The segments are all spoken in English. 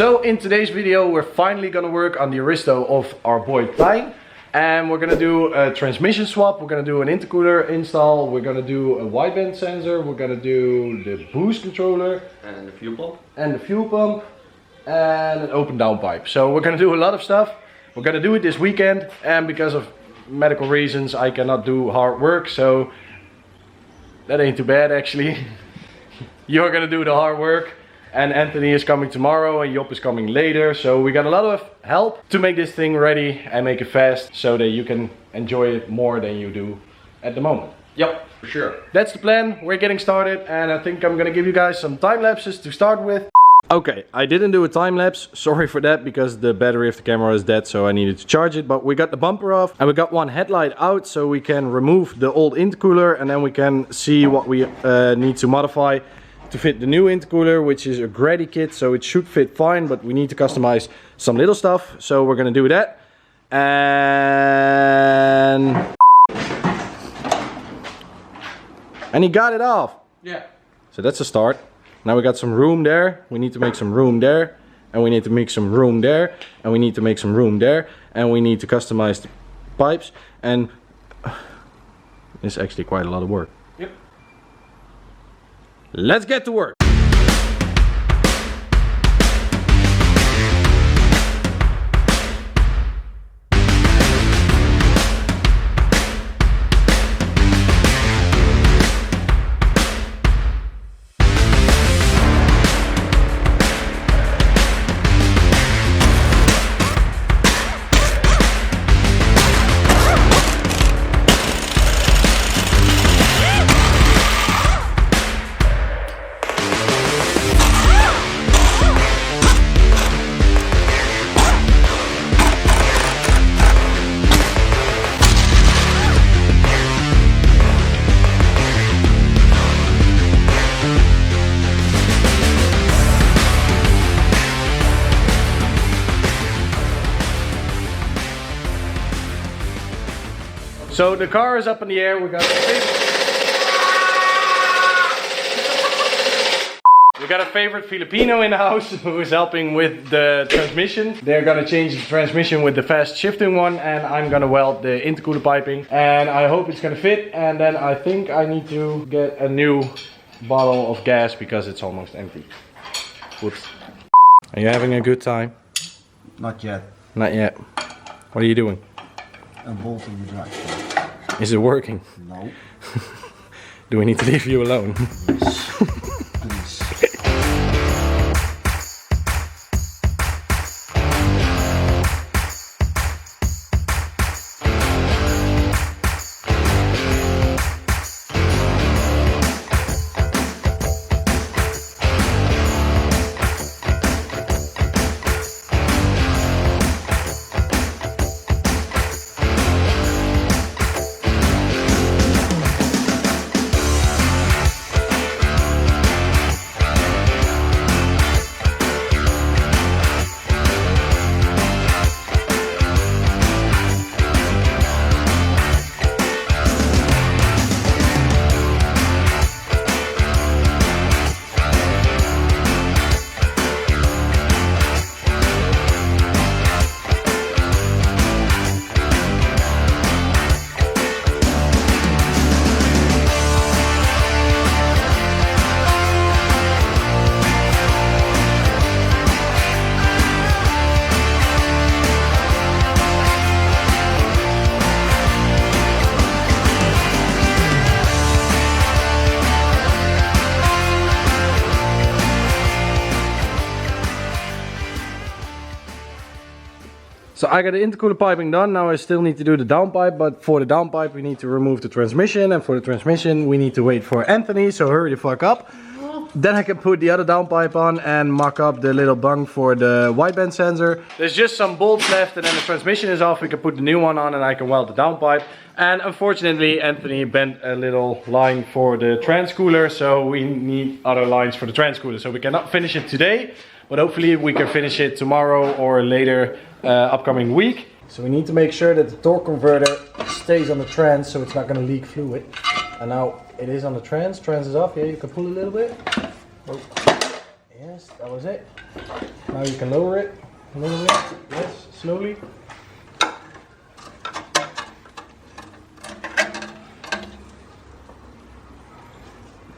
So in today's video we're finally gonna work on the Aristo of our boy Thijn. And we're gonna do a transmission swap, we're gonna do an intercooler install, we're gonna do a wideband sensor, we're gonna do the boost controller. And the fuel pump. And the fuel pump. And an open downpipe. So we're gonna do a lot of stuff. We're gonna do it this weekend, and because of medical reasons I cannot do hard work, so that ain't too bad actually. You're gonna do the hard work, and Anthony is coming tomorrow and Job is coming later, so we got a lot of help to make this thing ready and make it fast so that you can enjoy it more than you do at the moment. Yep, for sure. That's the plan. We're getting started, and I think I'm gonna give you guys some time lapses to start with. Okay, I didn't do a time lapse, sorry for that, because the battery of the camera is dead, so I needed to charge it. But we got the bumper off and we got one headlight out, so we can remove the old intercooler and then we can see what we need to modify to fit the new intercooler, which is a GREDDY kit, so it should fit fine, but we need to customize some little stuff, so we're gonna do that. And he got it off. Yeah. So that's a start. Now we got some room there, we need to make some room there, and we need to make some room there, and we need to make some room there, and we need to customize the pipes, and it's actually quite a lot of work. Yep. Let's get to work. So the car is up in the air. We got a favorite Filipino in the house who is helping with the transmission. They're gonna change the transmission with the fast shifting one, and I'm gonna weld the intercooler piping. And I hope it's gonna fit. And then I think I need to get a new bottle of gas because it's almost empty. Whoops. Are you having a good time? Not yet. Not yet. What are you doing? I'm bolting the drive. Is it working? No. Do we need to leave you alone? Yes. Please. So I got the intercooler piping done. Now I still need to do the downpipe, but for the downpipe we need to remove the transmission, and for the transmission we need to wait for Anthony, so hurry the fuck up. Then I can put the other downpipe on and mock up the little bung for the wideband sensor. There's just some bolts left, and then the transmission is off. We can put the new one on and I can weld the downpipe. And unfortunately Anthony bent a little line for the transcooler, so we need other lines for the transcooler. So we cannot finish it today, but hopefully we can finish it tomorrow or later upcoming week. So we need to make sure that the torque converter stays on the trans so it's not going to leak fluid. And now it is on the trans is off, yeah, you can pull a little bit. Oh. Yes, Yes, that was it. Now you can lower it a little bit. Yes, slowly.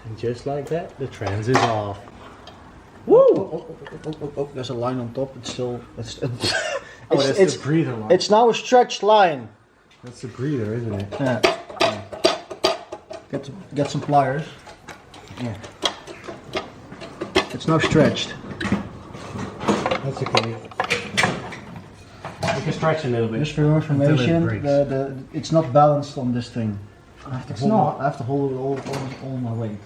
And just like that, the trans is off. Woo! Oh, there's a line on top. It's still. It's That's the breather line. It's now a stretched line. That's the breather, isn't it? Yeah. Get some pliers. Yeah. It's now stretched. That's okay. You can stretch a little bit. Just for your information, breaks. it's not balanced on this thing. I have to hold it all my weight.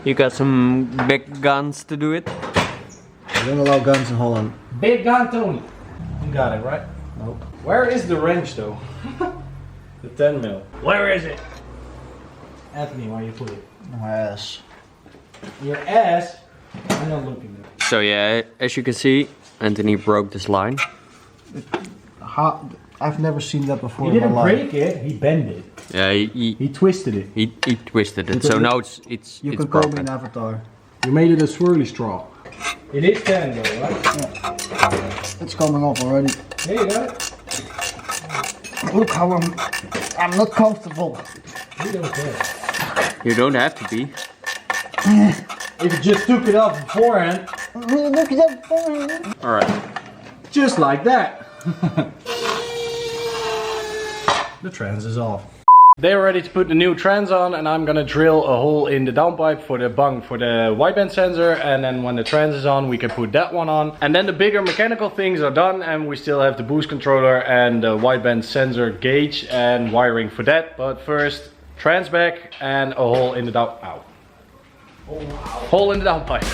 You got some big guns to do it? We don't allow guns in Holland. Big gun, Tony. You got it, right? Nope. Where is the wrench, though? The 10 mil. Where is it? Anthony, where you put it? My ass. Your ass? I'm not looking at it. So yeah, as you can see, Anthony broke this line. I've never seen that before. He in my didn't life. break it, he bent it. Yeah, He twisted it. he twisted it. So now it's You it's can call me broken. an avatar. You made it a swirly straw. It is 10 though, right? Yeah. It's coming off already. There you go. Look how I'm not comfortable. You don't care. You don't have to be. If you just took it off beforehand, Alright. just like that. The trans is off. They're ready to put the new trans on, and I'm gonna drill a hole in the downpipe for the bung for the wideband sensor, and then when the trans is on we can put that one on. And then the bigger mechanical things are done, and we still have the boost controller and the wideband sensor gauge and wiring for that. But first, trans back and a hole in the down... Ow. Hole in the downpipe.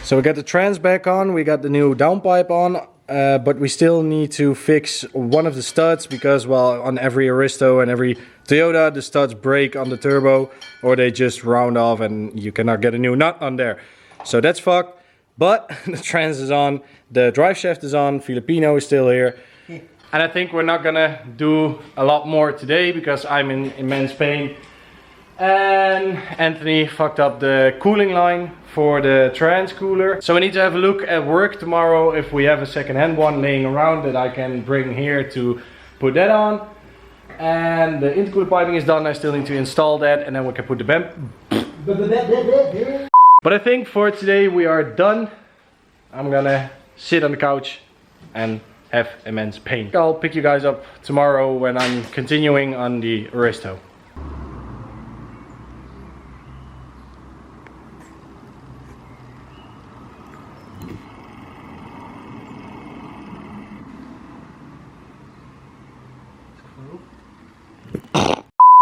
So we got the trans back on, we got the new downpipe on, but we still need to fix one of the studs because, well, on every Aristo and every Toyota, the studs break on the turbo or they just round off and you cannot get a new nut on there. So that's fucked, but the trans is on, the drive shaft is on, Filipino is still here. And I think we're not gonna do a lot more today because I'm in immense pain. And Anthony fucked up the cooling line for the trans cooler. So we need to have a look at work tomorrow if we have a second-hand one laying around that I can bring here to put that on. And the intercooler piping is done. I still need to install that and then we can put the But I think for today we are done. I'm gonna sit on the couch and have immense pain. I'll pick you guys up tomorrow when I'm continuing on the Aristo.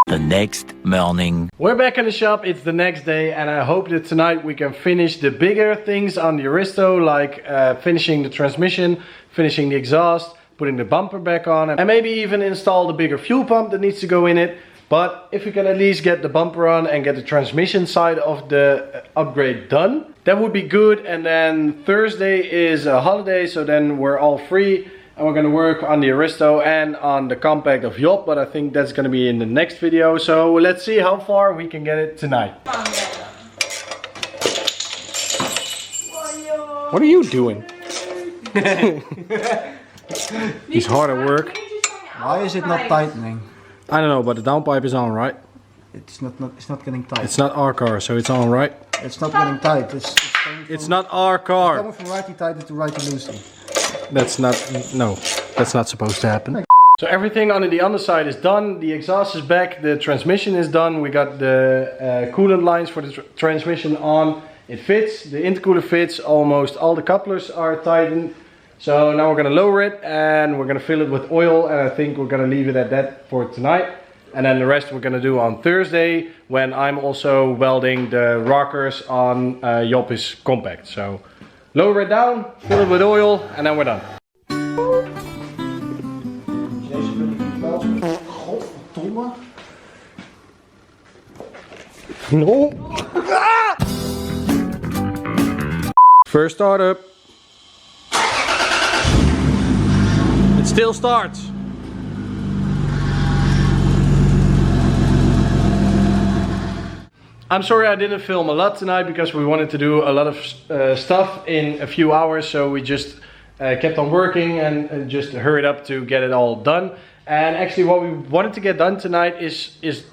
The next morning. We're back in the shop, it's the next day, and I hope that tonight we can finish the bigger things on the Aristo, like finishing the transmission, finishing the exhaust, putting the bumper back on, and maybe even install the bigger fuel pump that needs to go in it. But if we can at least get the bumper on and get the transmission side of the upgrade done, that would be good. And then Thursday is a holiday, so then we're all free. And we're gonna work on the Aristo and on the compact of Job, but I think that's gonna be in the next video. So let's see how far we can get it tonight. What are you doing? He's hard at work. Why is it not tightening? I don't know, but the downpipe is on, right? It's not getting tight. It's not our car, so it's on, right? It's not getting tight. It's not our car. Coming from righty tighty to righty loosey. That's not, no, that's not supposed to happen. So everything on the underside is done, the exhaust is back, the transmission is done, we got the coolant lines for the transmission on, it fits, the intercooler fits, almost all the couplers are tightened. So now we're gonna lower it and we're gonna fill it with oil, and I think we're gonna leave it at that for tonight. And then the rest we're gonna do on Thursday when I'm also welding the rockers on Jop's compact. So lower it down, fill it with oil, and then we're done. Deze wil ik niet wel. Godverdomme. No. First startup. It still starts. I'm sorry I didn't film a lot tonight because we wanted to do a lot of stuff in a few hours, so we just kept on working and just hurried up to get it all done. And actually what we wanted to get done tonight is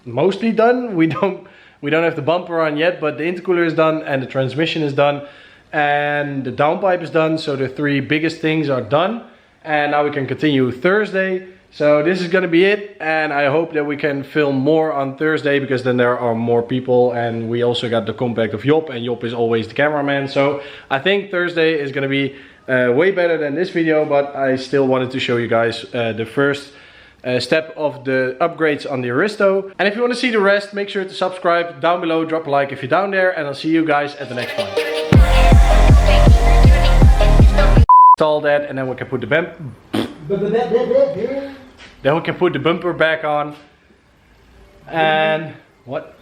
mostly done. We don't have the bumper on yet, but the intercooler is done and the transmission is done and the downpipe is done. So the three biggest things are done, and now we can continue Thursday. So this is gonna be it, and I hope that we can film more on Thursday because then there are more people, and we also got the compact of Jop, and Jop is always the cameraman. So I think Thursday is gonna be way better than this video, but I still wanted to show you guys the first step of the upgrades on the Aristo. And if you want to see the rest, make sure to subscribe down below, drop a like if you're down there, and I'll see you guys at the next one. Install that, and then we can put the bumper back on. And what?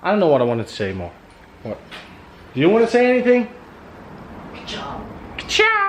I don't know what I wanted to say more. What? Do you want to say anything? Ciao. Ciao!